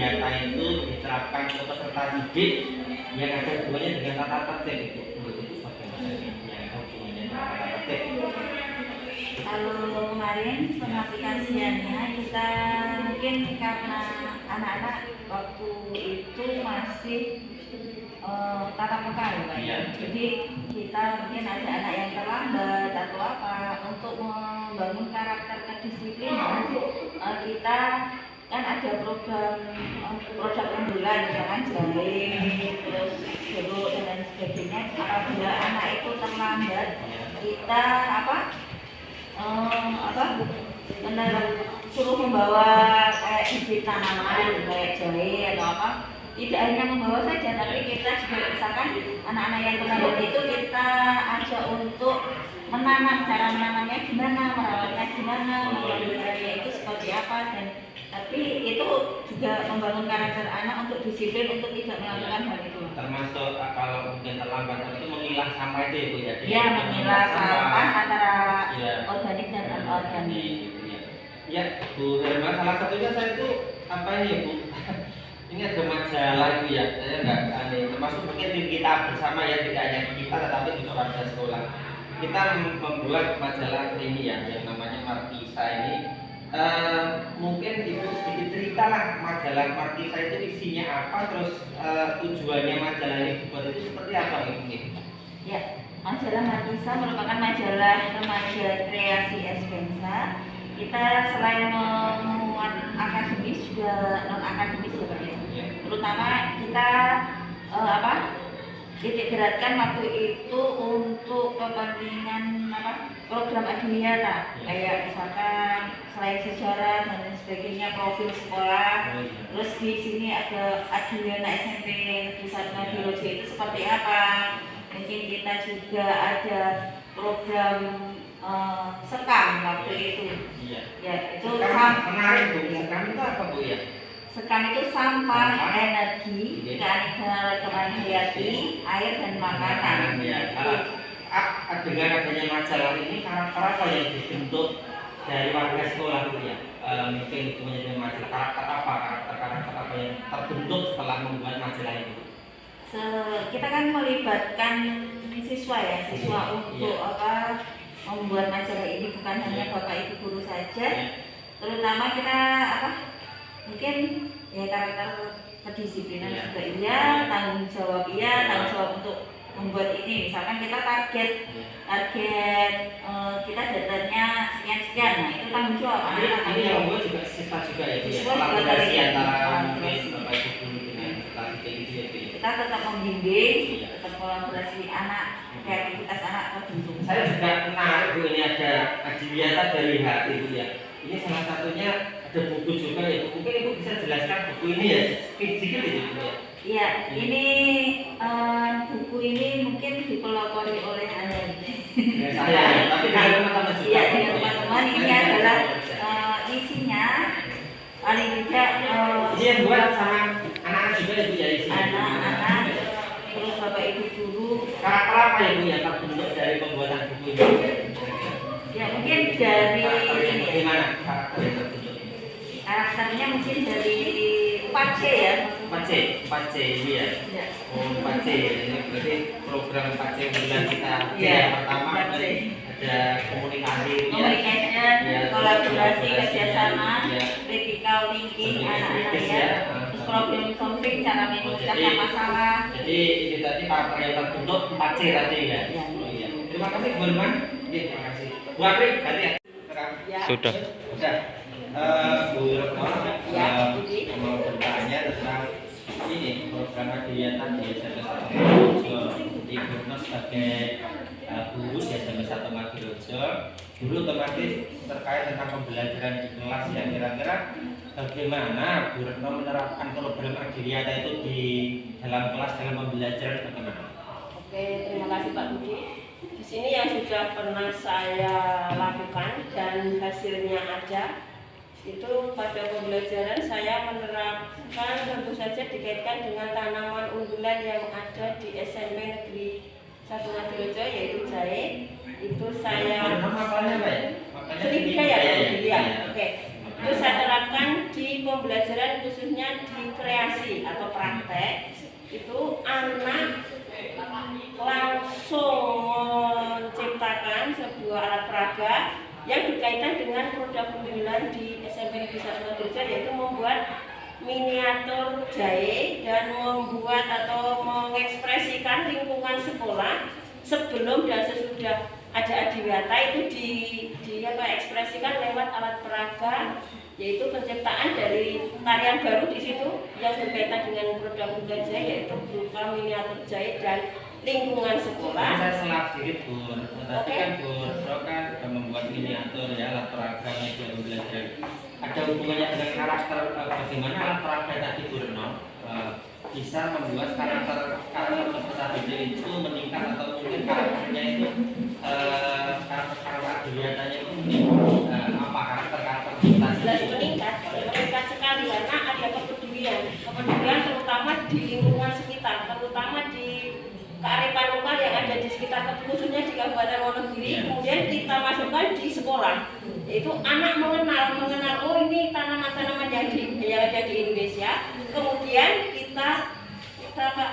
Adiata itu diterapkan ke peserta didik yang ada hubungannya dengan tata tertib itu. Menurut itu bagaimana yang hubungannya dengan tata tertib? Kalau kemarin pengaplikasiannya kita mungkin karena anak-anak waktu itu masih tatap muka ya Pak. Iya. Jadi kita mungkin ada anak yang terlambat atau apa, untuk membangun karakter kedisiplinan kita kan ada produk unggulan misalkan jahit, terus jeruk dan lain sebagainya. Apabila anak itu terlambat, kita suruh membawa kayak bibit tanaman kayak jahe atau apa. Tidak hanya membawa saja, tapi kita juga misalkan anak-anak yang terlambat itu kita ajak untuk menanam, cara menanamnya gimana, merawatnya gimana, memeliharaannya itu seperti apa, dan tapi itu juga membangun karakter anak untuk disiplin untuk tidak melakukan hal itu. Termasuk kalau mungkin terlambat itu memilah sampah itu ya Bu ya? Iya, memilah sampah antara organik dan non anorganik. Ya Bu Herma, salah satunya saya itu apa ini Bu? Ini ada majalah itu ya, saya nggak aneh. Termasuk mungkin tim kita bersama ya, tidak hanya kita tetapi juga warga sekolah. Kita membuat majalah ini ya, yang namanya Markisa ini. Mungkin Ibu sedikit cerita lah majalah Markisa itu isinya apa, terus tujuannya majalah ini dibuat itu seperti apa mungkin? Ya, majalah Markisa merupakan majalah remaja kreasi S-Bangsa. Kita selain memuat akademis juga non akademis ya Pak ya. Terutama kita titik beratkan waktu itu untuk kepentingan program adiwiyata, kayak misalkan selain sejarah dan lain sebagainya, profil sekolah. Terus di sini ada adiwiyata SMP Negeri 1 Ngadirejo itu seperti apa. Mungkin kita juga ada program sekam waktu itu. Ya, itu menarik Bu. Sekam itu apa Bu ya? Sekam itu sampah, energi, keanekaragaman hayati, air dan makanan. Ya. Dengan adanya majalah ini, karakter apa yang dibentuk dari warga sekolah Bu ya? Mungkin itu menjadi majalah, karakter apa yang terbentuk setelah membuat majalah itu? Kita kan melibatkan siswa ya, untuk membuat majalah ini, bukan hanya Bapak Ibu guru saja. Terutama kita mungkin ya karakter kedisiplinan juga iya, tanggung jawab untuk membuat ini. Misalkan kita target kita datanya sekian, nah itu tanggung jawab anak-anak. Ini yang membuat juga siswa juga ya, kolaborasi antara Bapak Ibu guru dengan peserta. Kita tetap membimbing, tetap kolaborasi anak, kreativitas anak terbentuk. Saya juga menarik Bu, ini ada adiwiyata dari hati Bu ya. Ini salah satunya ada buku juga ya. Mungkin Ibu bisa jelaskan buku ini ya, sedikit itu Bu ya. Iya, ini buku ini mungkin dipelopori oleh Anda. Saya, tapi dari teman-teman juga. Iya, dari teman-teman. Ini adalah isinya paling tidak ini yang buat sama anak-anak juga ya Bu ya, isinya. Anak-anak, terus Bapak Ibu guru. Karakter apa ya Bu yang terbentuk dari pembuatan buku ini? Ya mungkin dari ini. Bagaimana karakter yang terbentuk? Karakternya mungkin dari 4C ya. 4C ini ya. Ya. Oh 4C ya. Ini berarti program 4C bulan kita. Iya. Yang pertama ada komunikasi, kolaborasi, kerjasama, ya. critical thinking anak-anak ya. Terus problem solving, cara memecahkan masalah. Jadi ini tadi karakter yang terbentuk 4C tadi ya. Ya. Oh, iya. Terima kasih Bu Herman. Terima kasih. Bu Apri, ganti ya. Sudah. Bu Retno mau bertanya tentang ini program adiwiyata di SMP 1 Ngadirejo. Di Bu Retno sebagai guru di SMP 1 Ngadirejo, guru otomatis terkait tentang pembelajaran di kelas ya. Kira-kira bagaimana Bu Retno menerapkan program adiwiyata itu di dalam kelas, dalam pembelajaran bagaimana? Oke, terima kasih Pak Budi. Di sini yang sudah pernah saya lakukan dan hasilnya ada, itu pada pembelajaran saya menerapkan tentu saja dikaitkan dengan tanaman unggulan yang ada di SMP Negeri 1 Ngadirejo, yaitu jahe. Itu saya sedikit ya, Oke. Itu saya terapkan di pembelajaran khususnya di kreasi atau praktek itu anak langsung menciptakan sebuah alat peraga yang berkaitan dengan produk unggulan di SMP Negeri 1 Madurja, yaitu membuat miniatur jahe dan membuat atau mengekspresikan lingkungan sekolah sebelum dan sesudah ada adiwiyata itu ekspresikan lewat alat peraga, yaitu penciptaan dari tarian baru di situ yang berkaitan dengan produk unggulan jahe, yaitu berupa miniatur jahe dan lingkungan sekolah. Saya selang sedikit Bun, tadi kan Bun kan membuat miniatur ya alat peraga media belajar. Ada hubungannya dengan karakter bagaimana alat peraga tadi Bun bisa membuat karakter peserta didik itu meningkat, atau mungkin karakternya itu karakter adiwiyatanya itu apa karakter Jelas meningkat sekali karena ada kepedulian terutama di lingkungan sekitar, terutama di kearifan lokal yang ada di sekitar, khususnya di Kabupaten Wonogiri. Kemudian kita masukkan di sekolah, yaitu anak mengenal oh ini tanaman-tanaman yang ada di Indonesia. Kemudian kita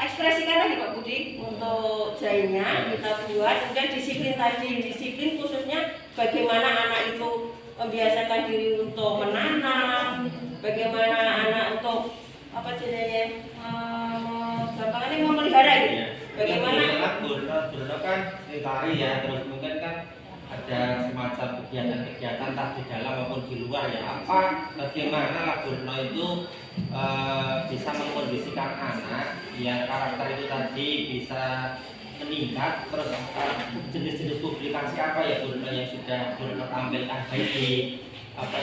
ekspresikan lagi Pak Budi untuk jahenya, kita buat. Kemudian disiplin khususnya bagaimana anak itu membiasakan diri untuk menanam, bagaimana anak untuk apa jenisnya gampangannya memelihara gitu. Bagaimana Bruno kan tari ya, terus mungkin kan ada semacam kegiatan-kegiatan entah di dalam maupun di luar ya. Bagaimana lah Bruno itu bisa mengkondisikan anak yang karakter itu tadi bisa meningkat, terus jenis-jenis publikasi apa ya Bruno yang sudah Bruno tampilkan baik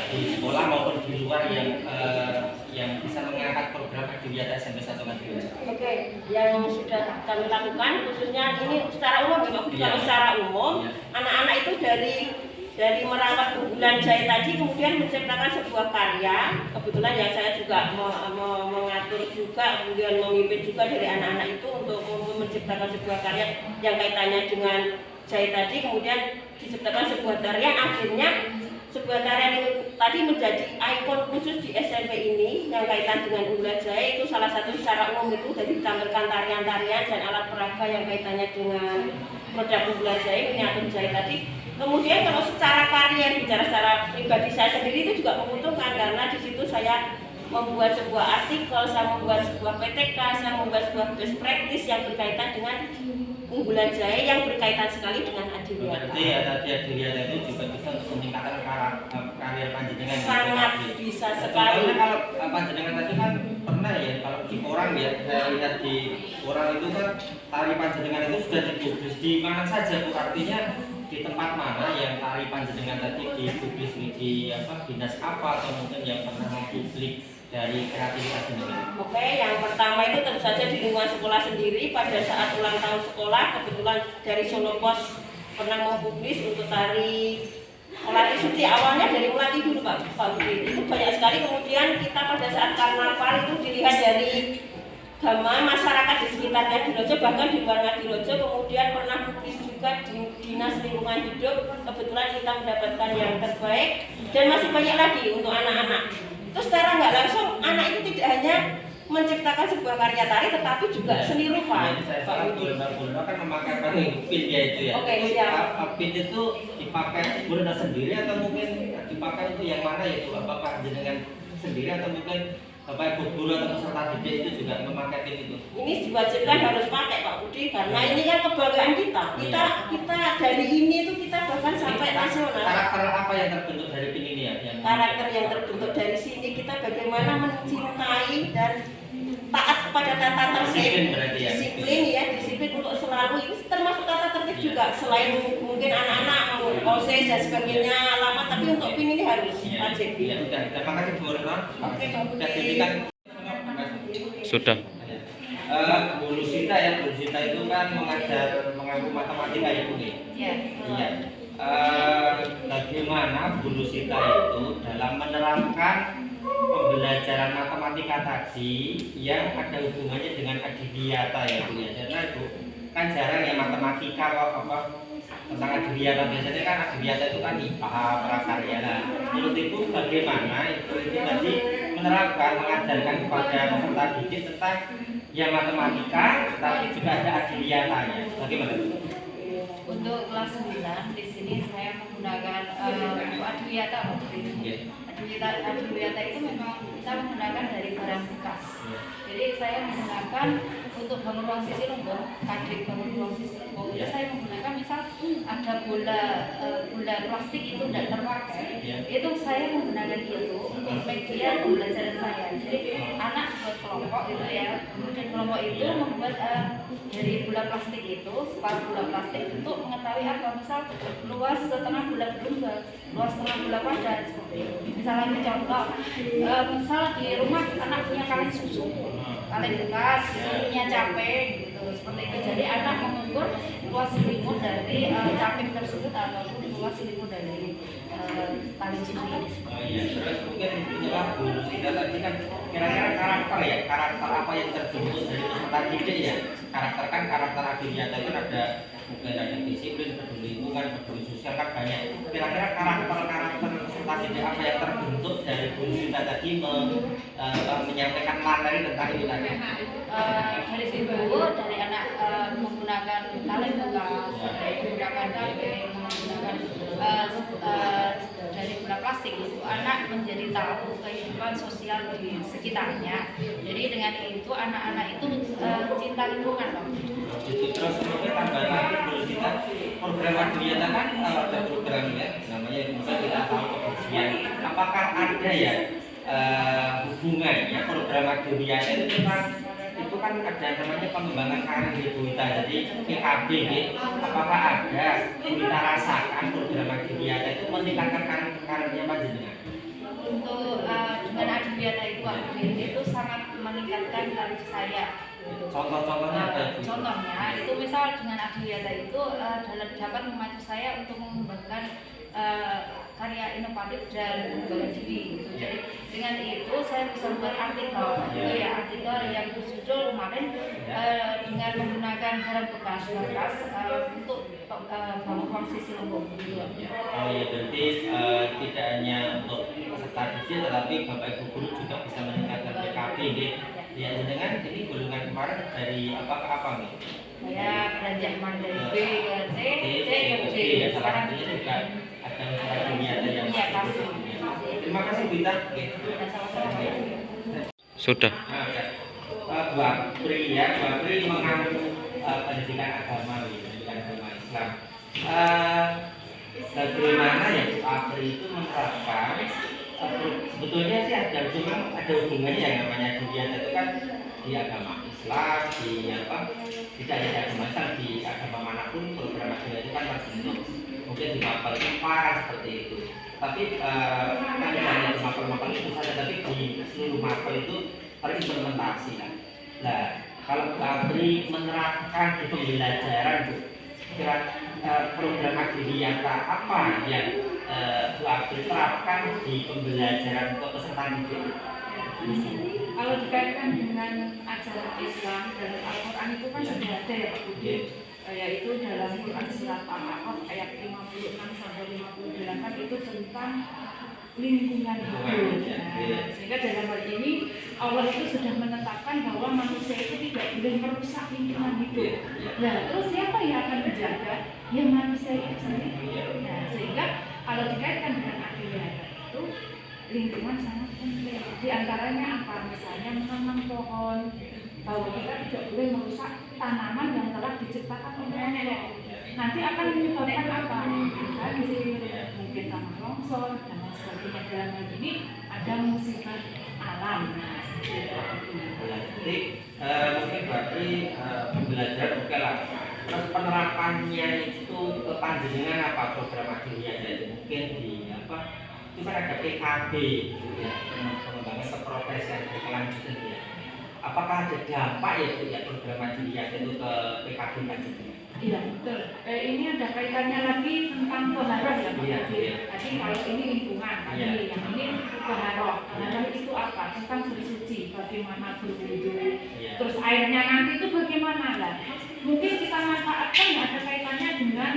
di sekolah maupun di luar yang bisa mengangkat program adiwiyata SMP 1 Madurja. Oke, yang sudah kami lakukan khususnya ini secara umum ya Pak Budi. Kalau secara umum anak-anak itu dari merawat unggulan jahe tadi kemudian menciptakan sebuah karya. Kebetulan ya saya juga mengatur juga, kemudian memimpin juga dari anak-anak itu untuk menciptakan sebuah karya yang kaitannya dengan jahe tadi, kemudian diciptakan sebuah tarian. Akhirnya sebuah tarian itu tadi menjadi ikon khusus di SMP ini yang kaitan dengan unggulan jahe. Itu salah satu secara umum itu jadi ditampilkan tarian-tarian dan alat peraga yang kaitannya dengan produk unggulan jahe, miniatur jahe tadi. Kemudian kalau secara karya, bicara secara pribadi saya sendiri itu juga menguntungkan karena di situ saya membuat sebuah artikel, saya membuat sebuah PTK, saya membuat sebuah best practice yang berkaitan dengan unggulan jahe yang berkaitan sekali dengan adiwiyata. Berarti ya tadi adiwiyata itu juga bisa untuk meningkatkan karir panjenengan. Sangat bisa sekali. Karena kalau panjenengan tadi kan pernah ya kalau di orang ya, saya lihat di orang itu kan tari panjenengan itu sudah dipublis di mana saja Bu, artinya di tempat mana yang tari panjenengan tadi dipublis di dinas apa atau mungkin yang pernah mempublik dari kreativitas jenengan? Oke, yang pertama itu tentu saja di lingkungan sekolah sendiri pada saat ulang tahun sekolah. Kebetulan dari Solo Pos pernah mempublis untuk tari Melati Suci. Awalnya dari Melati dulu Pak Budi. Itu banyak sekali. Kemudian kita pada saat karnaval itu dilihat dari gama masyarakat di sekitarnya Ngadirojo, bahkan di luar Ngadirojo. Kemudian pernah publis juga di Dinas Lingkungan Hidup. Kebetulan kita mendapatkan yang terbaik dan masih banyak lagi untuk anak-anak. Terus secara nggak langsung anak itu tidak hanya menciptakan sebuah karya tari tetapi juga seni rupa. Pak Bruno kan memakai pin ya itu ya. Oke, siap. Pin itu dipakai Bruno sendiri atau mungkin dipakai itu yang mana ya itu? Apakah jenengan sendiri atau mungkin Bapak Ibu guru atau peserta didik itu juga memakai pin itu? Ini diwajibkan harus pakai Pak Budi karena ini kan kebanggaan kita. Kita dari ini itu kita bahkan sampai nasional. Karakter apa yang terbentuk dari pin ini ya? Karakter yang terbentuk dari sini kita bagaimana mencintai dan taat kepada tata tertib. Disiplin untuk selalu, ini termasuk tata tertib juga. Selain mungkin anak-anak OSIS dan sebagainya lama, tapi untuk pin ini harus wajib. Ya sudah, terima kasih Bu Retno. Oke, Pak Budi. Sudah. Bu Lusita ya, Bu Lusita itu kan mengaku matematika ya Bu. Iya. Iya. Bagaimana Bu Lusita itu dalam menerapkan pembelajaran matematika tadi yang ada hubungannya dengan adiwiyata ya Bu ya. Karena Bu kan jarang ya matematika tentang adiwiyata, biasanya kan adiwiyata itu kan IPA prakarya. Nah, menurut Ibu bagaimana itu tadi menerapkan mengajarkan kepada peserta didik tentang ya matematika, tapi juga ada adiwiyatanya. Bagaimana? Untuk kelas 9 di sini saya menggunakan untuk adiwiyata. Adiwiyata itu memang kita menggunakan dari barang bekas. Jadi saya menggunakan untuk bangun ruang sisi lumbung, kadrik bangun ruang sisi lumbung itu saya menggunakan misal ada bola plastik itu tidak terpakai, itu saya menggunakan itu untuk media pembelajaran saya. Jadi anak buat kelompok itu ya, kemudian kelompok itu membuat dari bola plastik itu, separuh bola plastik untuk mengetahui apa, misal luas setengah bola berlumba, luas setengah bola padat seperti itu. Misalnya contoh, misal di rumah anak punya kaleng susu, kaleng bekas, punya caping gitu, seperti itu. Jadi anak mengukur luas selimut dari caping tersebut ataupun luas selimut dari kaleng susu ini. Oh iya, terus mungkin inilah Bu Sita tadi kan kira-kira karakter ya, karakter apa yang terbentuk dari peserta didik ya. Karakter kan karakter adiwiyata itu ada mungkin ada disiplin, peduli lingkungan, peduli sosial kan banyak. Kira-kira karakter peserta didik apa yang terbentuk dari Bu Sita tadi menyampaikan materi tentang itu tadi? Dari situ dari anak menggunakan kaleng bekas, menggunakan caping, menggunakan dari bola plastik itu anak menjadi tahu kehidupan sosial di sekitarnya. Jadi dengan itu anak-anak itu cinta lingkungan loh. Itu terus mungkin tambahan lagi Bu Sita, program adiwiyata kan ada programnya namanya bisa kita tahu kebersihan. Apakah ada ya hubungannya program adiwiyata itu kan ada namanya pengembangan karir Bu Wita, jadi PKB apakah ada kita rasakan program adiwiyata itu meningkatkan karirnya panjenengan? Untuk dengan adiwiyata itu sangat meningkatkan karir saya. Contohnya apa? Contohnya itu misal dengan adiwiyata itu dapat memacu saya untuk mengembangkan karya inovatif dan pengembangan diri gitu. Jadi dengan itu saya bisa membuat artikel gitu ya, artikel yang berjudul kemarin dengan menggunakan barang bekas untuk bangun ruang sisi lumbung gitu. Oh iya, berarti tidak hanya untuk peserta didik tetapi Bapak Ibu guru juga bisa meningkatkan PKB gitu. Ya, dengan ini golongan kemarin dari apa ke apa nih? Saya beranjak dari B ke C ke D. Ya, salah Sekarang satunya juga ada usaha adiwiyata yang iya pasti. Terima kasih Wita. Sudah. Bu Apri ya, Bu Apri mengambil pendidikan agama, pendidikan agama Islam. Bagaimana ya Bu Apri itu menerapkan sebetulnya sih ada hubungannya yang namanya adiwiyata itu kan di agama Islam, di apa tidak ada agama Islam, di agama manapun program adiwiyata itu kan terbentuk. Mungkin di mapel kan seperti itu. Tapi kan tidak hanya di mapel itu saja, tapi di seluruh mapel itu terimplementasi kan. Nah, kalau Apri menerapkan di pembelajaran Bu, kira program adiwiyata apa yang Bu Apri terapkan di pembelajaran untuk peserta didik? Kalau dikaitkan dengan ajaran Islam dan Al-Quran itu kan sudah ada ya Pak Budi, yaitu dalam Quran surat Al-A'raf ayat 56 sampai 58 itu tentang lingkungan hidup. Sehingga dalam hal ini Allah itu sudah menetapkan bahwa manusia itu tidak boleh merusak lingkungan hidup. Nah, terus siapa yang akan menjaga? Ya manusia itu sendiri. Nah, sehingga kalau dikaitkan dengan adiwiyata itu lingkungan sangat penting. Di antaranya apa? Misalnya menanam pohon, bahwa kita tidak boleh merusak tanaman yang telah diciptakan oleh Allah. Nanti akan menyebabkan apa? Banjir, mungkin tanah longsor dan lain sebagainya. Dalam hal ini ada musibah alam. Jadi mungkin berarti pembelajaran oke lah. Terus penerapannya itu ke panjenengan apa program adiwiyata itu mungkin di apa? Itu kan ada PKB gitu ya, pengembangan keprofesian berkelanjutan ya. Apakah ada dampak ya program adiwiyata itu ke PKB panjenengan? Iya betul. Ini ada kaitannya lagi tentang toharoh ya Pak. Jadi kalau ini lingkungan, yang ini toharoh. Toharoh itu apa? Tentang bersuci, bagaimana berwudu. Terus airnya nanti itu bagaimana lah? Mungkin kita manfaatkan ada kaitannya dengan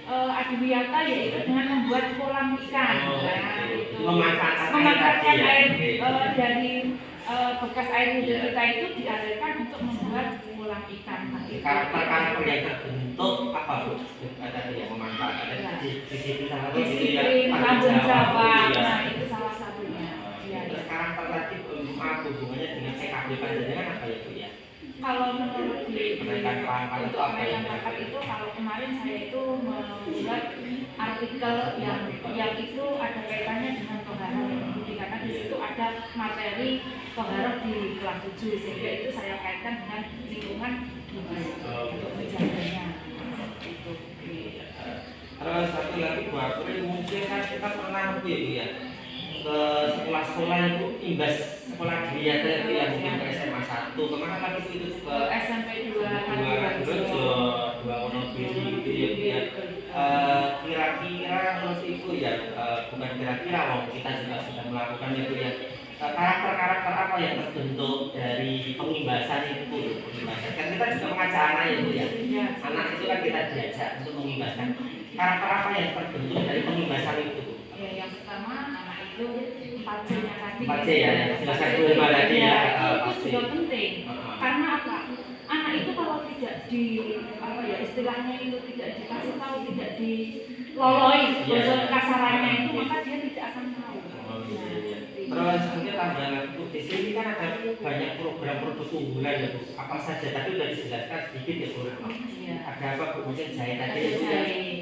adiwiyata, yaitu dengan membuat kolam ikan. Nah, itu Memanfaatkan air ya. dari bekas air wudhu kita itu dialirkan untuk membuat kolam ikan. Nah, Karakter yang terbentuk apa Bu? Ada yang memanfaatkan disiplin sama itu ya. disiplin, tanggung jawab. Ya. Nah, itu salah satunya. Ya, Terus karakter tadi apa hubungannya dengan PKB panjenengan apa ya Bu ya? kalau menurut Menaikkan pangkat itu untuk apa ya? menaikkan pangkat itu, kalau kemarin saya itu membuat artikel yang itu ada kaitannya dengan toharoh budi, karena di situ ada materi toharoh di kelas 7, sehingga itu saya kaitkan dengan lingkungan untuk menjaganya. Itu. Terus satu lagi Bu April, mungkin kan kita pernah Bu ya ke sekolah-sekolah itu imbas sekolah dia itu ya, mungkin ke SMA 1 kemana lagi itu ke SMP 2 Rejo, 2 Wonogiri gitu ya Bu ya. Kira-kira terus itu ya, bukan kira-kira kita juga sudah melakukan itu ya. Karakter-karakter apa yang terbentuk dari pengimbasan itu? Pengimbasan kan kita juga mengajak anak ya Bu ya. Anak itu kan kita diajak untuk mengimbaskan. Karakter apa yang terbentuk dari pengimbasan itu? Ya, yang pertama anak itu 4C-nya tadi. 4C ya, jelaskan dulu tadi ya. Itu juga penting. Karena apa? Anak itu kalau tidak di istilahnya itu tidak dikasih tahu, tidak diloloi bahasa kasarannya itu, maka dia tidak akan tahu. Terus mungkin tambahan lagi di sini kan ada banyak program produk unggulan ya Bu. Apa saja tadi sudah dijelaskan sedikit ya Bu. Ada apa Bu? Mungkin jahit tadi itu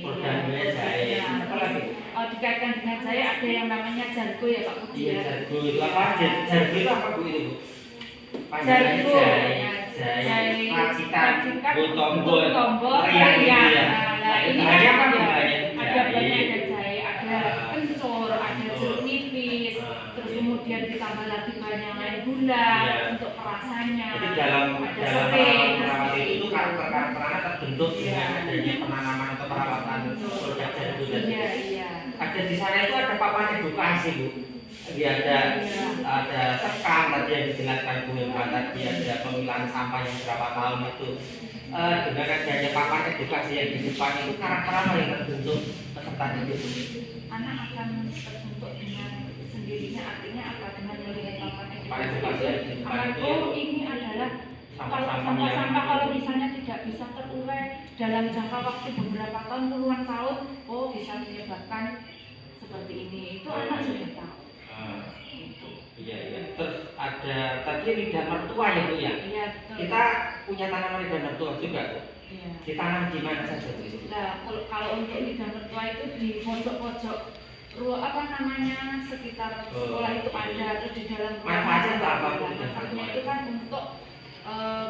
programnya jahit. Apa lagi? Dikaitkan dengan jahit ada yang namanya jargo ya Pak Budi. Iya jargo itu apa? Jargo itu apa Bu itu Bu? Jargo, jahit, racikan, tombol, riang ya. Nah, ini ada apa Bu? Ada banyak, ada jahit, ada kencur, ada jeruk nipis, terus kemudian ditambah lagi banyak gula untuk perasannya. Jadi dalam perawat itu karakter anak terbentuk dengan adanya penanaman atau perawatan produk jargo tadi. Iya. Ada di sana itu ada papan edukasi Bu. Jadi ada sekam tadi yang dijelaskan Bu Hilma tadi, ada pemilahan sampah yang berapa tahun itu. Dengan adanya papan edukasi yang di depan itu karakter apa yang terbentuk peserta didik? Anak akan terbentuk dengan sendirinya, artinya apa? Dengan melihat papan edukasi edukasi akan, oh ini adalah sampah-sampah kalau misalnya tidak bisa terurai dalam jangka waktu beberapa tahun, puluhan tahun, oh bisa menyebabkan seperti ini. Itu anak sudah tahu. Iya. Terus ada tadi lidah mertua ya Bu ya. Iya, betul. Kita punya tanaman lidah mertua juga Bu. Iya. Ditanam di mana saja Bu? Nah, kalau untuk lidah mertua itu di pojok-pojok sekitar sekolah itu ada, terus di dalam manfaatnya untuk apa Bu? Manfaatnya itu kan untuk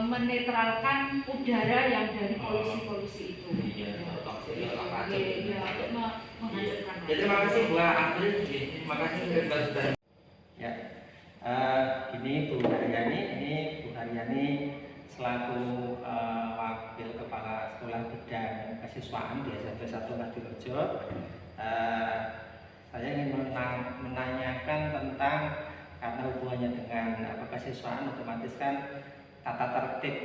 menetralkan udara yang dari polusi-polusi itu. Iya, toksik apa aja. Iya, untuk menghancurkan. Ya, terima kasih Bu April. Terima kasih sudah. Ya, ini Bu Haryani selaku wakil kepala sekolah bidang kesiswaan di SMP 1 Ngadirejo. Saya ingin menanyakan tentang, karena hubungannya dengan kesiswaan, otomatis kan tata tertib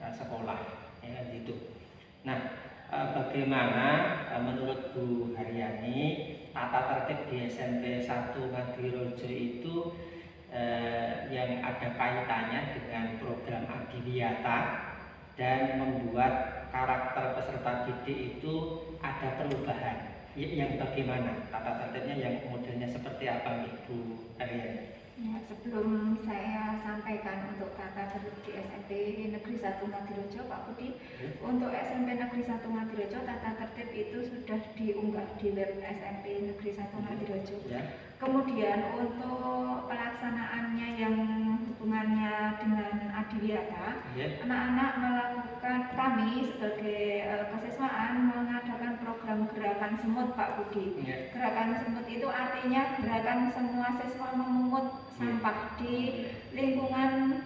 sekolah ya gitu. Nah, bagaimana menurut Bu Haryani tata tertib di SMP 1 Ngadirejo itu yang ada kaitannya dengan program Adiwiyata dan membuat karakter peserta didik itu ada perubahan. Yang bagaimana tata tertibnya, yang modelnya seperti apa Bu Haryani? Ya, sebelum saya sampaikan untuk tata tertib di SMP Negeri 1 Ngadirejo, Pak Budi, untuk SMP Negeri 1 Ngadirejo tata tertib itu sudah diunggah di web SMP Negeri 1 Ngadirejo. Ya. Kemudian untuk pelaksanaannya yang hubungannya dengan Adiwiyata, anak-anak melakukan, kami sebagai kesiswaan mengadakan program gerakan semut Pak Budi. Gerakan semut itu artinya gerakan semua siswa memungut sampah di lingkungan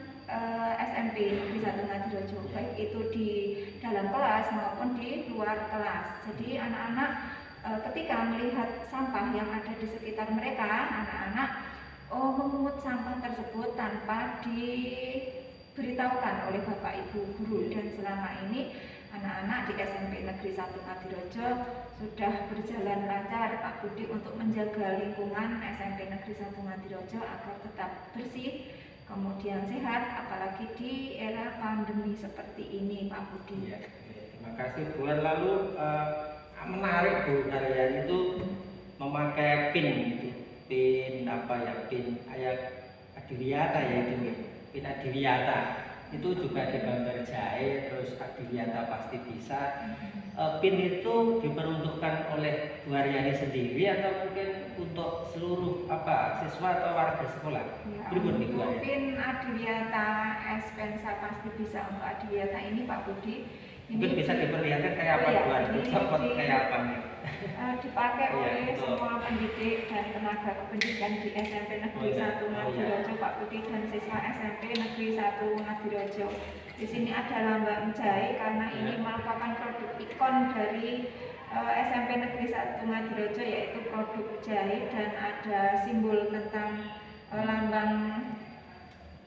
SMP Negeri 1 Ngadirejo, baik itu di dalam kelas maupun di luar kelas. Jadi anak-anak ketika melihat sampah yang ada di sekitar mereka, anak-anak memungut sampah tersebut tanpa diberitahukan oleh Bapak Ibu guru, dan selama ini anak-anak di SMP Negeri 1 Ngadirejo sudah berjalan lancar Pak Budi untuk menjaga lingkungan SMP Negeri 1 Ngadirejo agar tetap bersih, kemudian sehat, apalagi di era pandemi seperti ini Pak Budi. Ya, terima kasih Bu. Lalu menarik Bu Haryani itu memakai pin gitu, pin apa ya, pin ayat Adiwiyata ya itu, pin Adiwiyata itu juga digambar jahe, terus Adiwiyata pasti bisa. Pin itu diperuntukkan oleh Bu Haryani sendiri atau mungkin untuk seluruh siswa atau warga sekolah? Ya, Pripun nih Bu untuk Haryani? pin Adiwiyata Espensa pasti bisa untuk Adiwiyata ini Pak Budi. Mungkin bisa diperlihatkan kayak apa Bu Haryani? Copot kayak apa nih? Dipakai Iya, oleh betul. semua pendidik dan tenaga kependidikan di SMP Negeri 1 Ngadirejo Pak Budi dan siswa SMP Negeri 1 Ngadirejo. Di sini ada lambang jahe karena ini merupakan produk ikon dari SMP Negeri 1 Ngadirejo, yaitu produk jahe, dan ada simbol tentang lambang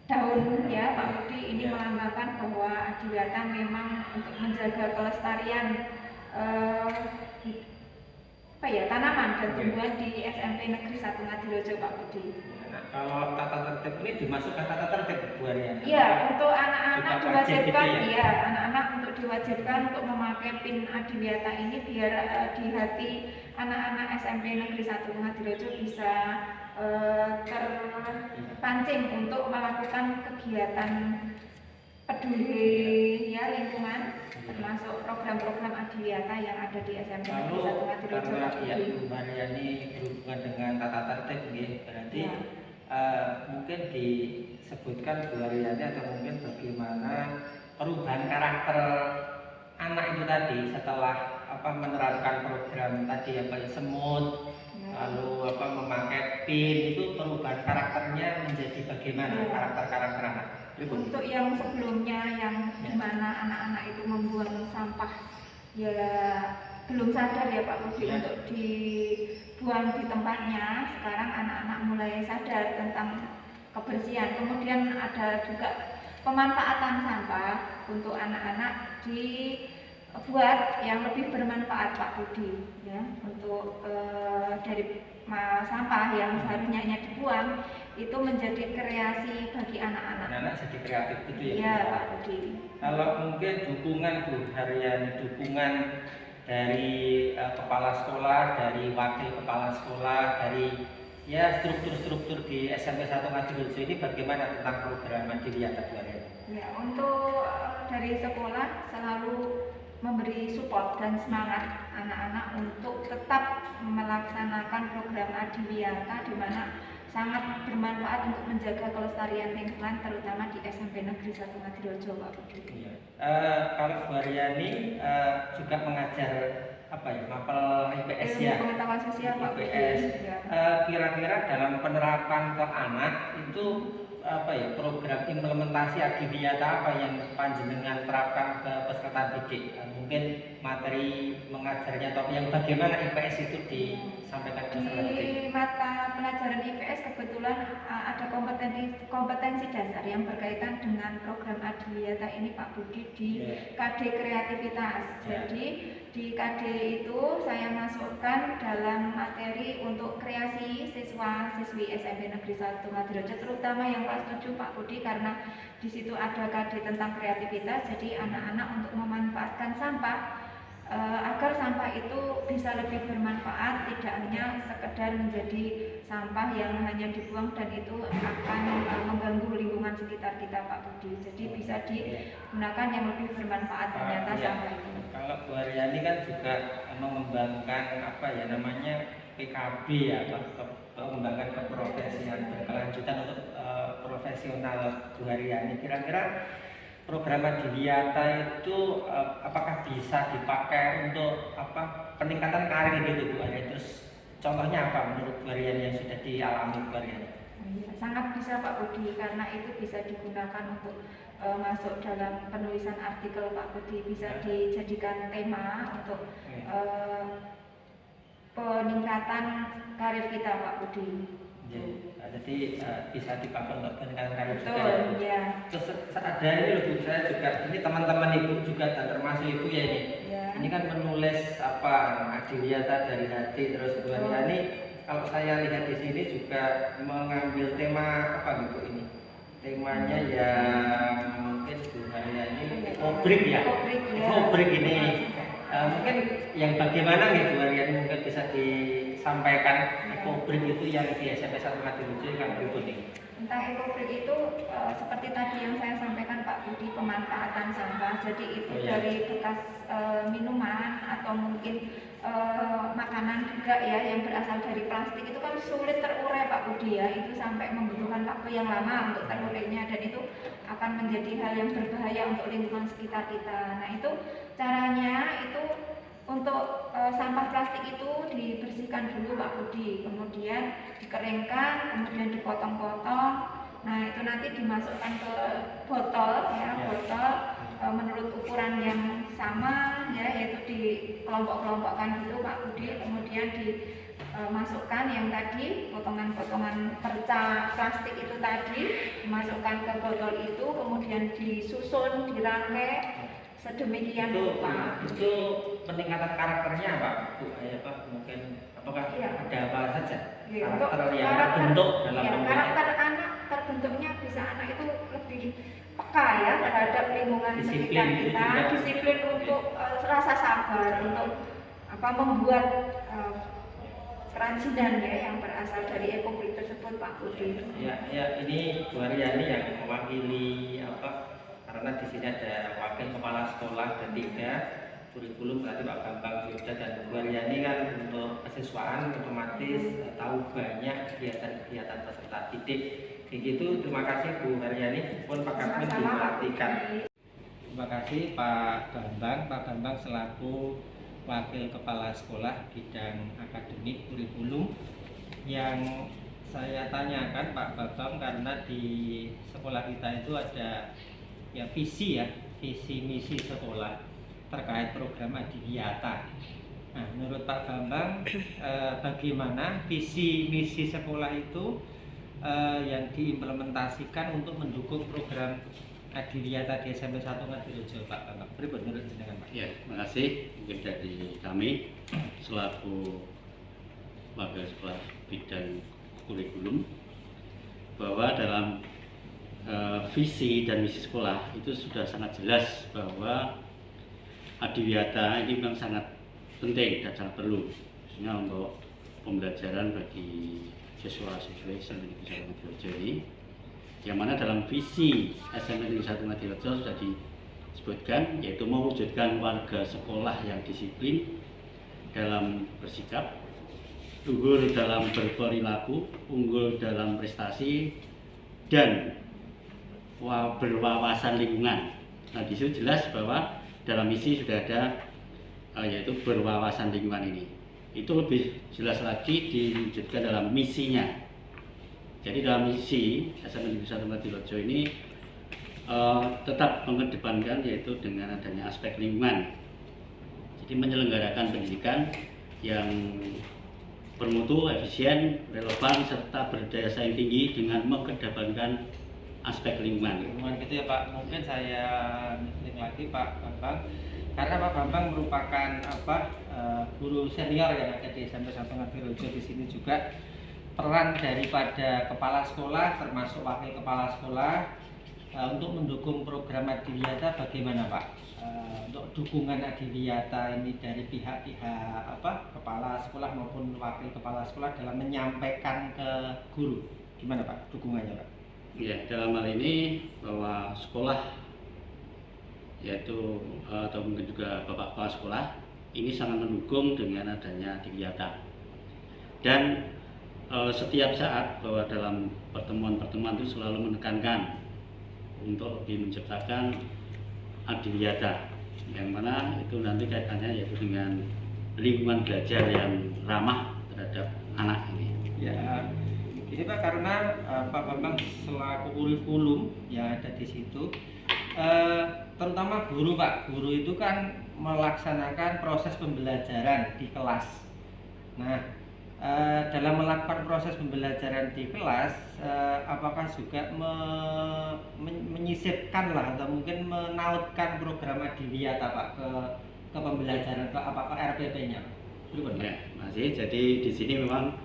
daun ya Pak Budi. Ini melambangkan bahwa Adiwiyata memang untuk menjaga kelestarian tanaman dan tumbuhan di SMP Negeri 1 Ngadirejo Pak Budi. Nah, kalau tata tertib ini dimasukkan tata tertib Bu Haryani? Iya, untuk anak-anak Juga wajib diwajibkan, gitu ya? iya, anak-anak untuk diwajibkan untuk memakai pin Adiwiyata ini biar di hati anak-anak SMP Negeri 1 Ngadirejo bisa terpancing untuk melakukan kegiatan peduli ya lingkungan, termasuk program-program Adiwiyata yang ada di SMP Negeri 1 Lalu Ngadirejo karena Pak ya Budi. Bu Haryani berhubungan dengan tata tertib nggih, berarti mungkin disebutkan Bu Haryani atau mungkin bagaimana perubahan karakter anak itu tadi setelah menerapkan program tadi semut, lalu memakai pin, itu perubahan karakternya menjadi bagaimana karakter anak? Untuk yang sebelumnya yang dimana anak-anak itu membuang sampah ya belum sadar ya Pak Budi untuk dibuang di tempatnya. Sekarang anak-anak mulai sadar tentang kebersihan. Kemudian ada juga pemanfaatan sampah untuk anak-anak dibuat yang lebih bermanfaat Pak Budi ya, untuk dari sampah yang seharusnya hanya dibuang itu menjadi kreasi bagi anak-anak. Anak jadi kreatif itu ya? Iya Pak Budi. Kalau mungkin dukungan Bu Haryani, dukungan dari kepala sekolah, dari wakil kepala sekolah, dari ya struktur-struktur di SMP 1 Ngadirejo ini bagaimana tentang program Adiwiyata Bu Haryani? Ya, untuk dari sekolah selalu memberi support dan semangat anak-anak untuk tetap melaksanakan program Adiwiyata, di mana sangat bermanfaat untuk menjaga kelestarian lingkungan terutama di SMP Negeri 1 Ngadirejo Pak Budi. Iya. Kalau Bu Haryani juga mengajar mapel IPS ya? Pengetahuan sosial Pak Budi. IPS. Ya. Kira-kira dalam penerapan ke anak itu program implementasi Adiwiyata apa yang panjenengan terapkan ke peserta didik? Mungkin materi mengajarnya atau yang bagaimana IPS itu disampaikan ke peserta didik? Di mata pelajaran IPS kebetulan ada kompetensi dasar yang berkaitan dengan program Adiwiyata ini Pak Budi di KD Kreativitas. Jadi di KD itu saya masukkan dalam materi untuk kreasi siswa-siswi SMP Negeri 1 Ngadirejo, terutama yang kelas 7 Pak Budi, karena di situ ada KD tentang kreativitas. Jadi anak-anak untuk memanfaatkan sampah agar sampah itu bisa lebih bermanfaat, tidak hanya sekedar menjadi sampah yang hanya dibuang dan itu akan mengganggu lingkungan sekitar kita Pak Budi. Jadi bisa digunakan yang lebih bermanfaat ternyata sampah itu. Kalau Bu Haryani kan juga mengembangkan PKB ya, mengembangkan keprofesian berkelanjutan untuk profesional Bu Haryani. Kira-kira program Adiwiyata itu apakah bisa dipakai untuk peningkatan karir gitu Bu Haryani? Terus contohnya apa menurut Bu Haryani yang sudah dialami Bu Haryani? Sangat bisa Pak Budi, karena itu bisa digunakan untuk masuk dalam penulisan artikel Pak Budi, bisa dijadikan tema untuk peningkatan karir kita Pak Budi. Jadi bisa dipakai-pakai dengan kayu juga. Betul, ya. Terus ada ini loh Bu, saya juga ini teman-teman ibu juga dan termasuk ibu ya ini. Ya. Ini kan menulis apa Adiwiyata dari hati terus Bu Haryani. Kalau saya lihat di sini juga mengambil tema apa gitu ini. Temanya yang mungkin Bu Haryani obrik ya. Obrik ini. Mungkin yang bagaimana nih Bu Haryani mungkin bisa disampaikan ekobrik itu yang di SMP 1 Ngadirejo kan berikut ini. Tentang ekobrik itu seperti tadi yang saya sampaikan Pak Budi, pemanfaatan sampah. Jadi itu dari bekas minuman atau mungkin makanan juga ya yang berasal dari plastik itu kan sulit terurai Pak Budi ya. Itu sampai membutuhkan waktu yang lama untuk terurainya dan itu akan menjadi hal yang berbahaya untuk lingkungan sekitar kita. Nah itu caranya itu untuk sampah plastik itu dibersihkan dulu Pak Budi, kemudian dikeringkan, kemudian dipotong-potong. Nah itu nanti dimasukkan ke botol ya, botol menurut ukuran yang sama ya, yaitu dikelompok-kelompokkan gitu Pak Budi, kemudian dimasukkan yang tadi potongan-potongan perca plastik itu tadi dimasukkan ke botol itu, kemudian disusun, dirangkai sedemikian rupa. Itu peningkatan karakternya Pak Bu, ya Pak mungkin apakah ada apa saja karakter yang terbentuk dalam karakter anak terbentuknya bisa anak itu lebih peka ya terhadap lingkungan sekitar kita, disiplin untuk rasa sabar untuk membuat kerajinan ya yang berasal dari ekobrik tersebut Pak Budi. Ya ini Bu Haryani yang mewakili karena di sini ada wakil kepala sekolah dan 3 kurikulum berarti Pak Bambang Yuda dan Bu Haryani kan untuk kesiswaan otomatis tahu banyak kegiatan-kegiatan peserta didik. Begitu, terima kasih Bu Haryani pun Pak Kapten diperhatikan. Terima kasih Pak Bambang selaku wakil kepala sekolah bidang akademik kurikulum yang saya tanyakan Pak Bambang karena di sekolah kita itu ada visi misi sekolah terkait program Adiwiyata. Nah, menurut Pak Bambang bagaimana visi misi sekolah itu yang diimplementasikan untuk mendukung program Adiwiyata di SMP 1 Ngadirejo Pak Bambang? Berikut menurut jenengan Pak. Ya, terima kasih. Mungkin dari kami selaku wakil sekolah bidang kurikulum bahwa dalam visi dan misi sekolah itu sudah sangat jelas bahwa Adiwiyata ini memang sangat penting dan sangat perlu, khususnya untuk pembelajaran bagi siswa-siswi SMP Negeri 1 Ngadirejo ini, yang mana dalam visi SMP Negeri 1 Ngadirejo sudah disebutkan yaitu mewujudkan warga sekolah yang disiplin dalam bersikap, unggul dalam berperilaku, unggul dalam prestasi, dan berwawasan lingkungan. Nah, di situ jelas bahwa dalam misi sudah ada yaitu berwawasan lingkungan ini. Itu lebih jelas lagi diwujudkan dalam misinya. Jadi dalam misi SMP Negeri 1 Ngadirejo ini tetap mengedepankan yaitu dengan adanya aspek lingkungan. Jadi menyelenggarakan pendidikan yang bermutu, efisien, relevan, serta berdaya saing tinggi dengan mengedepankan aspek lingkungan gitu ya Pak. Mungkin saya link lagi Pak Bambang karena Pak Bambang merupakan guru senior yang ada di SMP 1 Ngadirejo. Di sini juga peran daripada kepala sekolah termasuk wakil kepala sekolah untuk mendukung program Adiwiyata bagaimana Pak? Untuk dukungan Adiwiyata ini dari pihak-pihak kepala sekolah maupun wakil kepala sekolah dalam menyampaikan ke guru, gimana Pak dukungannya Pak? Ya, dalam hal ini bahwa sekolah yaitu atau mungkin juga Bapak Kepala Sekolah ini sangat mendukung dengan adanya Adiwiyata. Dan setiap saat bahwa dalam pertemuan-pertemuan itu selalu menekankan untuk lebih menciptakan Adiwiyata, yang mana itu nanti kaitannya yaitu dengan lingkungan belajar yang ramah terhadap anak ini. Ya, ini Pak karena Pak Bambang selaku kurikulum yang ada di situ, terutama guru Pak, guru itu kan melaksanakan proses pembelajaran di kelas. Nah, dalam melakukan proses pembelajaran di kelas, apakah juga menyisipkan lah atau mungkin menautkan program Adiwiyata Pak ke pembelajaran Pak, apakah RPP-nya Pak? Ya, masih. Jadi di sini memang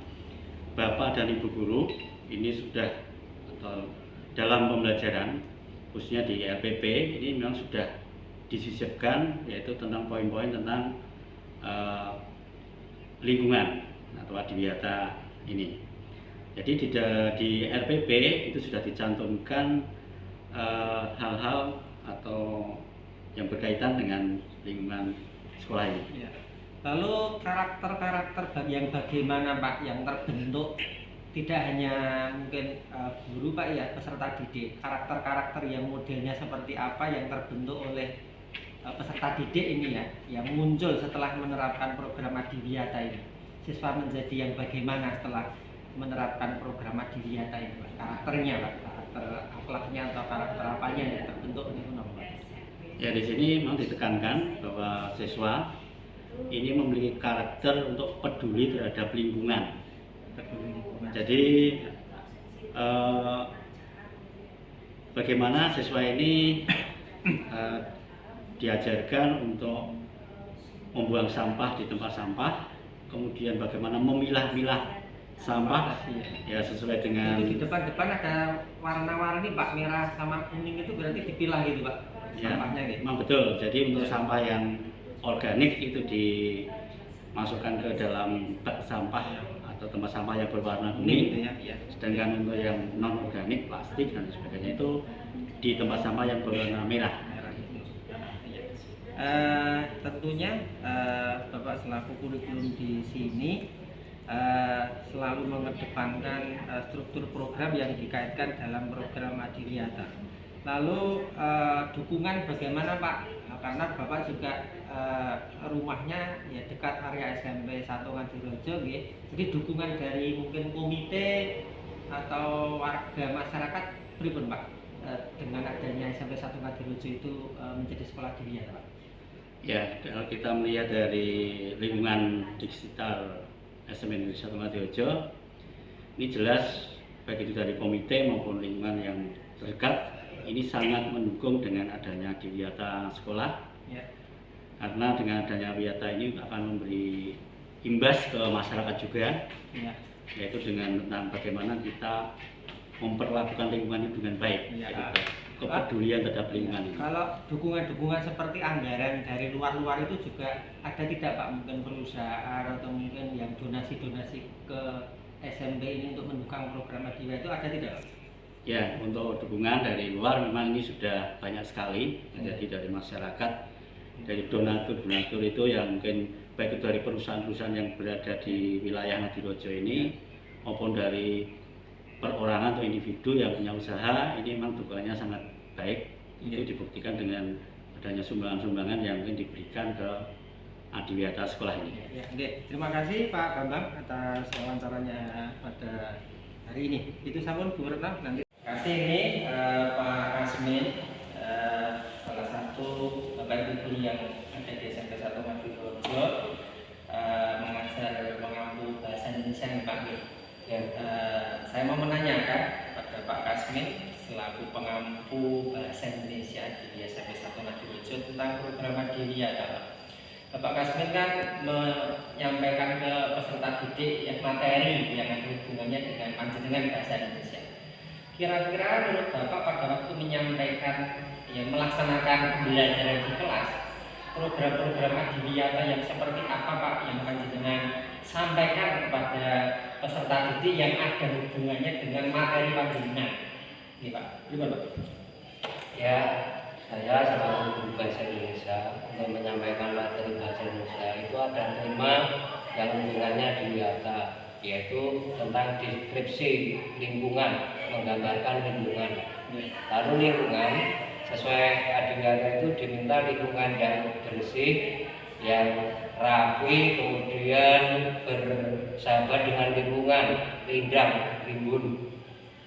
Bapak dan Ibu guru ini sudah atau dalam pembelajaran khususnya di RPP ini memang sudah disisipkan yaitu tentang poin-poin tentang lingkungan atau Adiwiyata ini. Jadi di RPP itu sudah dicantumkan hal-hal atau yang berkaitan dengan lingkungan sekolah ini. Ya. Lalu karakter-karakter yang bagaimana Pak yang terbentuk tidak hanya mungkin guru Pak ya, peserta didik, karakter-karakter yang modelnya seperti apa yang terbentuk oleh peserta didik ini ya, yang muncul setelah menerapkan program Adiwiyata ini. Siswa menjadi yang bagaimana setelah menerapkan program Adiwiyata ini Pak? Karakternya Pak, karakter akhlaknya atau karakter apanya yang terbentuk ini Pak? Ya, di sini memang ditekankan bahwa siswa ini memiliki karakter untuk peduli terhadap lingkungan. Jadi bagaimana siswa ini diajarkan untuk membuang sampah di tempat sampah, kemudian bagaimana memilah-milah sampah ya sesuai dengan itu di depan ada warna-warni Pak, merah sama kuning itu berarti dipilah gitu Pak ya, sampahnya gitu. memang betul. Jadi untuk sampah yang organik itu dimasukkan ke dalam bak sampah atau tempat sampah yang berwarna kuning, ya. Sedangkan untuk yang non organik plastik dan sebagainya itu di tempat sampah yang berwarna merah. Tentunya Bapak selaku kurikulum di sini selalu mengedepankan struktur program yang dikaitkan dalam program Adiwiyata. Lalu dukungan bagaimana Pak? Karena Bapak juga rumahnya ya dekat area SMP 1 Ngadirejo, jadi dukungan dari mungkin komite atau warga masyarakat pripun Pak dengan adanya SMP 1 Ngadirejo itu menjadi sekolah Adiwiyata Pak? Ya, kalau kita melihat dari lingkungan di sekitar SMP 1 Ngadirejo, ini jelas baik itu dari komite maupun lingkungan yang terdekat ini sangat mendukung dengan adanya Adiwiyata sekolah. Ya. Karena dengan adanya Adiwiyata ini akan memberi imbas ke masyarakat juga, Ya. yaitu dengan tentang bagaimana kita memperlakukan lingkungan itu dengan baik, Ya. gitu. Kepedulian terhadap lingkungan ini. Kalau dukungan-dukungan seperti anggaran dari luar-luar itu juga ada tidak Pak? Mungkin perusahaan atau mungkin yang donasi-donasi ke SMP ini untuk mendukung program Adiwiyata itu ada tidak Pak? Ya, untuk dukungan dari luar memang ini sudah banyak sekali, jadi dari masyarakat, dari donatur-donatur itu yang mungkin baik itu dari perusahaan-perusahaan yang berada di wilayah Ngadirejo ini maupun dari perorangan atau individu yang punya usaha, ini memang dukungannya sangat baik. Itu dibuktikan dengan adanya sumbangan-sumbangan yang mungkin diberikan ke Adiwiyata sekolah ini. Ya, oke. Terima kasih Pak Bambang atas wawancaranya pada hari ini. Itu sampun Bu Retno nanti. Terima kasih ini Pak Kasmin, salah satu Bapak Ibu guru yang ada di SMP 1 Ngadirejo, mengajar mengampu bahasa Indonesia nih Pak. Ya, saya mau menanyakan pada Pak Kasmin selaku pengampu bahasa Indonesia di SMP 1 Ngadirejo tentang program Adiwiyata Pak. Bapak Kasmin kan menyampaikan ke peserta didik yang materi yang ada hubungannya dengan panjenengan bahasa Indonesia. Kira-kira menurut Bapak pada waktu menyampaikan yang melaksanakan pembelajaran di kelas, program-program Adiwiyata yang seperti apa Pak yang panjenengan sampaikan kepada peserta didik yang ada hubungannya dengan materi panjenengan? Ini Pak, gimana Pak? Ya, saya sebagai guru bahasa Indonesia untuk menyampaikan materi bahasa Indonesia itu ada tema yang hubungannya Adiwiyata, yaitu tentang deskripsi lingkungan, menggambarkan lingkungan. Lalu lingkungan sesuai Adiwiyata itu diminta lingkungan yang bersih, yang rapi, kemudian bersahabat dengan lingkungan, rindang, rimbun.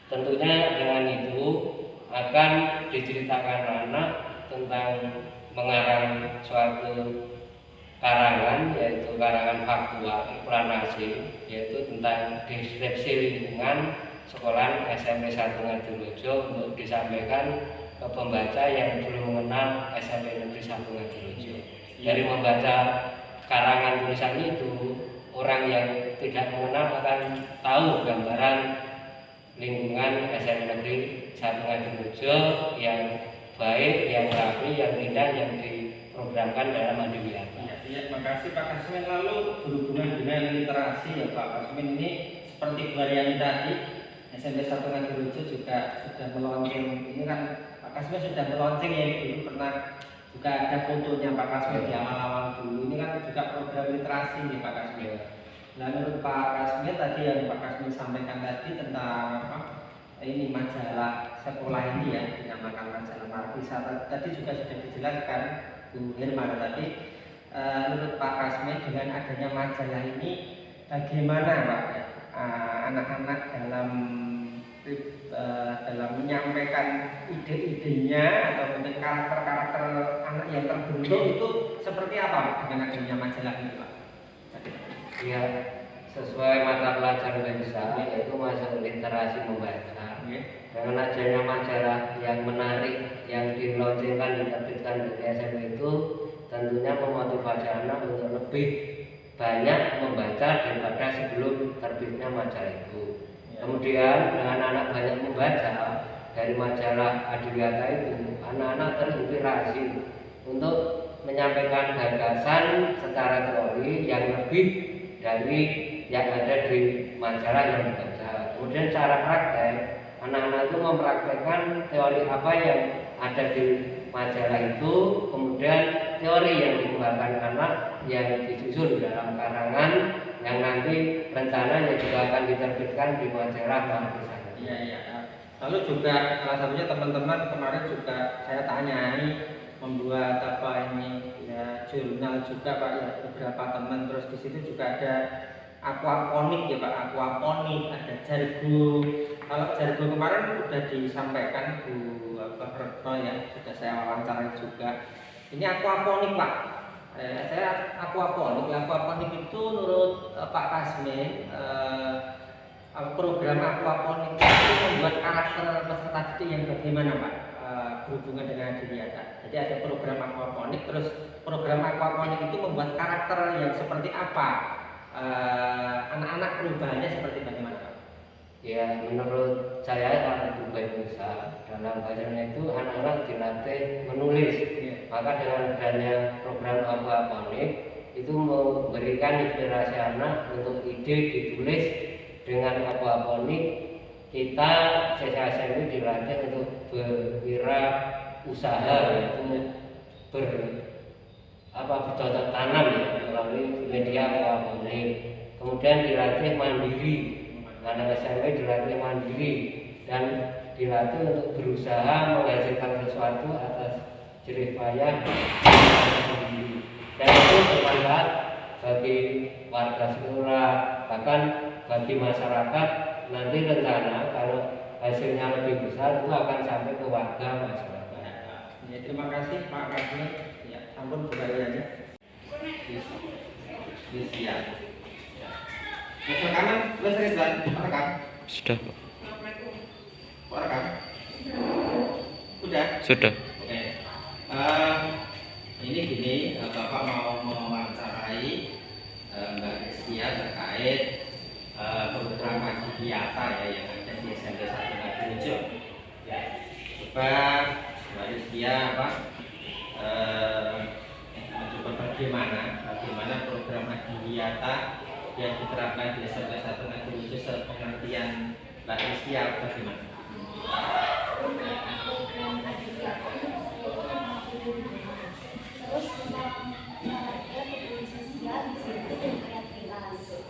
Tentunya dengan itu akan diceritakan anak tentang mengarang suatu karangan, yaitu karangan faktual eksplanasi, yaitu tentang deskripsi lingkungan sekolah SMP 1 Ngadirejo untuk disampaikan ke pembaca yang belum mengenal SMP Negeri 1 Ngadirejo. Dari membaca karangan tulisan itu, orang yang tidak mengenal akan tahu gambaran lingkungan SMP Negeri 1 Ngadirejo yang baik, yang rapi, yang indah, yang diprogramkan dalam Adiwiyata. Ya, makasih Pak Kasmin. Lalu berhubungan dengan literasi ya Pak Kasmin, ini seperti Bu Aryani tadi, SMP 1 Ngadirejo juga sudah meluncing. Ini kan Pak Kasmin sudah meluncing ya, dulu pernah juga ada fotonya Pak Kasmin di awal-awal dulu. Ini kan juga program literasi nih Pak Kasmin. Nah, menurut Pak Kasmin tadi yang Pak Kasmin sampaikan tadi tentang apa? Ini majalah sekolah ini ya, dinamakan majalah Markisa. Tadi juga sudah dijelaskan Bu Herma tadi. Menurut Pak Kasmin dengan adanya majalah ini bagaimana Pak anak-anak dalam menyampaikan ide-idenya atau mungkin karakter-karakter anak yang terbentuk itu seperti apa Pak dengan adanya majalah ini Pak? Ya, sesuai mata pelajaran Ganesha, yaitu masalah literasi membaca. Dengan adanya majalah yang menarik yang diluncurkan diterbitkan di SMP itu tentunya memotivasi anak untuk lebih banyak membaca daripada sebelum terbitnya majalah itu. Kemudian dengan anak banyak membaca dari majalah Adiwiyata itu, anak-anak terinspirasi untuk menyampaikan gagasan secara teori yang lebih dari yang ada di majalah yang dibaca. Kemudian cara praktek, anak-anak itu mempraktekkan teori apa yang ada di majalah itu, kemudian teori yang dikeluarkan anak yang disusun dalam karangan yang nanti rencananya juga akan diterbitkan di majalah Markisa. Iya, iya. Lalu juga salah satunya teman-teman kemarin juga saya tanyai membuat apa ini ya jurnal juga Pak ya, beberapa teman, terus di situ juga ada aquaponik ya Pak, aquaponik, ada jargon. Kalau jargon kemarin sudah disampaikan Bu Retno ya, sudah saya wawancara juga. Ini aquaponik Pak. Saya aquaponik itu menurut Pak Kasmin program aquaponik itu membuat karakter peserta didik yang bagaimana Pak berhubungan dengan Adiwiyata. Jadi ada program aquaponik, terus program aquaponik itu membuat karakter yang seperti apa, anak-anak perubahannya seperti bagaimana Pak? Ya, menurut saya sangat berbeda. Dalam bacanya itu anak-anak dilatih menulis. Maka dengan adanya program aquaponik itu memberikan inspirasi anak untuk ide ditulis dengan aquaponik. Kita CSSM dilatih untuk berwirausaha, yaitu bercocok tanam ya, melalui media aquaponik. Kemudian dilatih mandiri. Anak SMP dilatih mandiri dan dilatih untuk berusaha menghasilkan sesuatu atas jerih payah sendiri. Dan itu bermanfaat bagi warga sekolah, bahkan bagi masyarakat. Nanti rencana kalau hasilnya lebih besar itu akan sampai ke warga masyarakat. Ya, terima kasih Pak Kasmin. Ya, ampun kembaliannya. Siap. Rekaman, rekam. Sudah. Rekam. Udah. Sudah. Oke. Ini gini, Bapak mau mewawancarai Mbak Rizkia terkait program Adiwiyata ya yang ada di SMP 1 Ngadirejo. Ya. Coba Mbak Rizkia mencoba bagaimana program Adiwiyata yang diterapkan di SMP 1 Ngadirejo sepengertian Mbak Rizkia bagaimana? Program Adiwiyata terus tentang peduli sosial, disiplin dan kreativitas.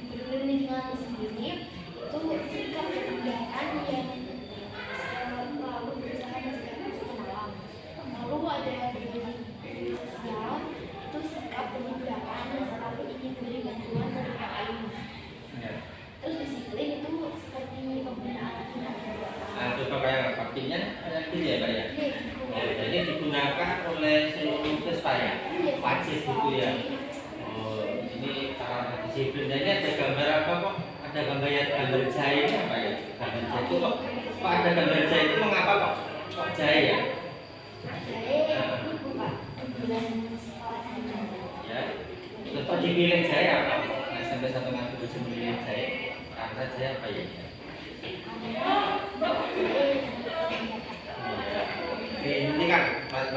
Peduli lingkungan sendiri itu sikap kebijakan yang selalu berusaha mencegah kerusakan alam. Lalu ada peduli sosial, itu sikap kebijakan yang selalu ingin memberi bantuan dan lain. Terus disiplin itu seperti pembinaan Nah, coba kayak vaksinnya ada gini ya Pak ya? Jadi digunakan oleh seluruh siswa Pak ya? Wajib gitu ya. Oh, ini cara disiplin. Dan ini ada gambar apa kok? Ada gambar yang gambar jahe ini apa ya? Gambar jahe itu kok ada gambar jahe itu mengapa kok jahe ya? Ya. Terus kok dipilih jahe apa? Nah, sampai satu ngatur bisa memilih jahe karena jahe apa ya? Ini kan Mas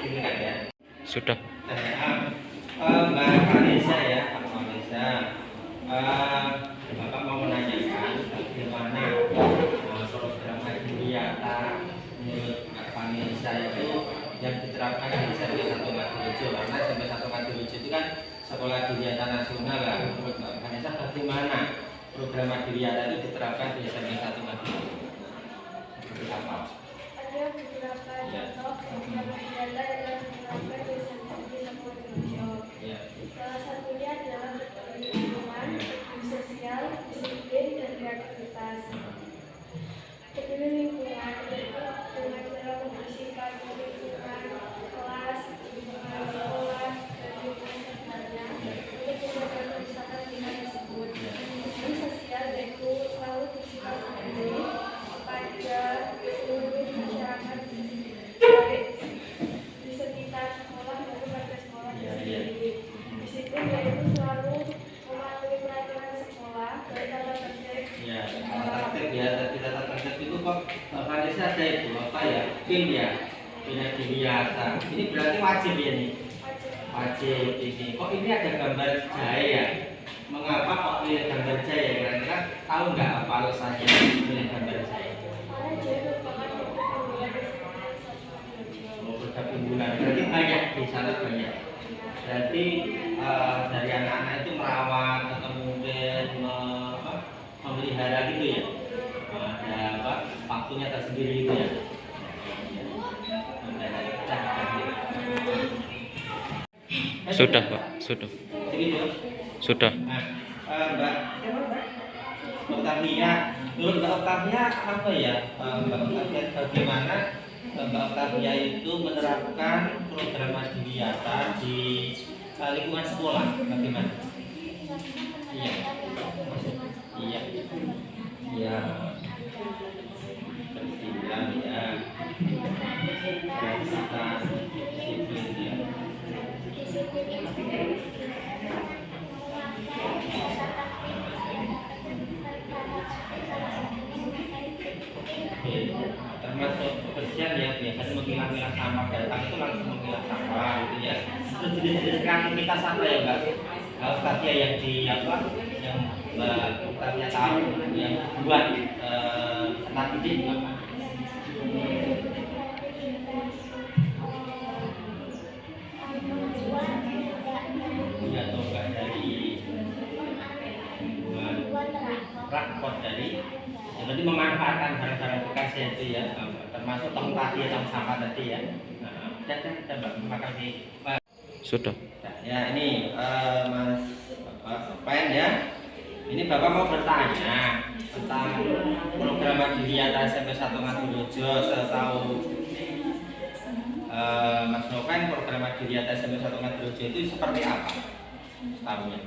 ini kan ya. Sudah. Mbak Vanessa ya, Pak Vanessa. Bapak mau menanyakan bagaimana program Adiwiyata menurut Mbak Vanessa itu yang diterapkan di SMP 1 Ngadirejo, karena SMP 1 Ngadirejo itu kan sekolah Adiwiyata nasional lah. Menurut Mbak Vanessa bagaimana program Adiwiyata itu diterapkan di SMP 1 Ngadirejo? Seperti apa? Ada beberapa contoh program Adiwiyata yang diterapkan di SMP 1 Ngadirejo. Salah satunya adalah lingkungan, sosial, disiplin, dan kreativitas. Peduli lingkungan yaitu dengan cara membersihkan lingkungan kelas, lingkungan sekolah, dan lingkungan sekitarnya untuk menjaga kerusakan lingkungan tersebut. Peduli sosial yaitu selalu bersifat peduli kepada seluruh masyarakat baik di sekitar sekolah maupun pada sekolah sendiri. Disiplin yaitu selalu mematuhi peraturan sekolah dan tata tertib. Ya, tata tertib ya, tata tertib itu kok Vanessa ada itu apa ya? PIN ya, PIN Adiwiyata. Ini berarti wajib ya nih? Wajib ini. Kok ini ada gambar jahe ya? Mengapa kok pilih gambar jahe? Kira-kira tahu nggak apa alasannya pilih gambar jahe? Karena dia merupakan bentuk unggulan di sekolah satu Ngadirejo. Oh, produk unggulan. Berarti banyak di sana banyak. Berarti dari anak-anak itu merawat atau mungkin memelihara gitu ya. Ada apa? Waktunya tersendiri gitu ya. Sudah, Pak. Sudah. Begitu. Sudah. Nah, Mbak Octavia, menurut Mbak Octavia apa ya? Mbak Octavia bagaimana Mbak Octavia itu menerapkan program Adiwiyata di lingkungan sekolah? Bagaimana? Iya. Iya. Iya. Bersilang ya. Kreativitas, disiplin ya. Oke, termasuk kebersihan ya, biasanya memilah-milah sampah, datang itu langsung memilah sampah gitu ya. Terus jenis-jenis kreativitas apa ya Mbak? Kalau tadi yang di apa, yang Mbak Octavia tahu yang buat senat ini apa? Ya, coba dari rakot dari ya, berarti memanfaatkan barang-barang bekas ya itu ya, termasuk tong tadi ya, tong sampah tadi ya. Nah, coba terima kasih Pak. Sudah. Nah, ya ini Mas Pen ya. Ini Bapak mau bertanya tentang program Adiwiyata SMP 1 Ngadirejo. Setahu Mas Noven, program Adiwiyata SMP 1 Ngadirejo itu seperti apa? Tahunya?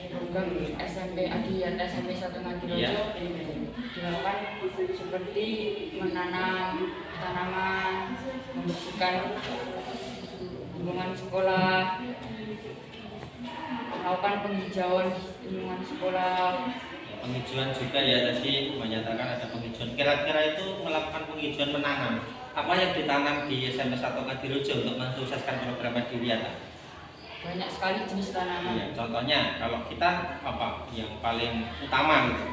Program SMP Adiwiyata SMP 1 Ngadirejo Iya. dilakukan seperti menanam tanaman, membersihkan lingkungan sekolah, melakukan penghijauan lingkungan sekolah. Penghijauan juga ya, tadi menyatakan ada penghijauan. Kira-kira itu melakukan penghijauan menanam. Apa yang ditanam di SMP 1 Ngadirejo untuk mensukseskan program Adiwiyata? Banyak sekali jenis tanaman. Iya, contohnya kalau kita apa yang paling utama gitu?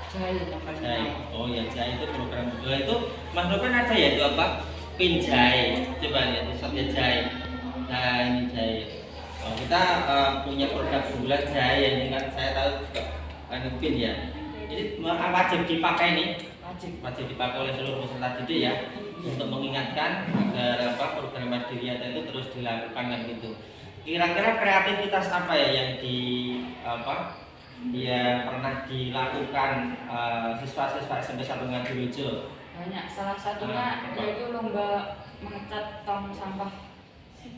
Jahe yang paling Jahe. utama. Oh ya, jahe itu program itu Mas Noven ada ya itu apa? Pin jahe. Coba lihat shotnya jahe. Nah ini jahe. Oh, kita punya produk unggulan jahe ini kan saya tahu juga kan pin ya. Jadi wajib dipakai nih. Wajib dipakai oleh seluruh peserta didik ya untuk mengingatkan agar apa program Adiwiyata itu terus dilakukan kan gitu. Kira-kira kreativitas apa ya yang pernah dilakukan siswa-siswa SMP 1 Ngadirejo? Banyak, salah satunya yaitu lomba mengecat tong sampah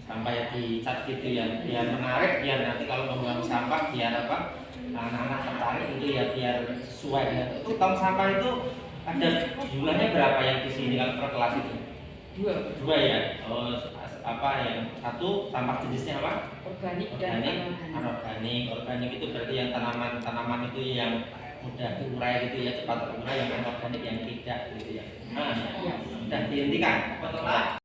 sampah yang dicat gitu ya, biar menarik, biar nanti kalau membuang sampah biar apa anak-anak tertarik itu ya, biar sesuai ya. Itu tong sampah itu ada jumlahnya berapa yang di sini kalau per kelas itu? Dua ya. Oh, apa yang satu sampah jenisnya apa? Organik dan Anorganik. Organik itu berarti yang tanaman itu yang mudah diurai gitu ya, cepat terurai. Yang anorganik yang tidak gitu ya. Nah, sudah dihentikan.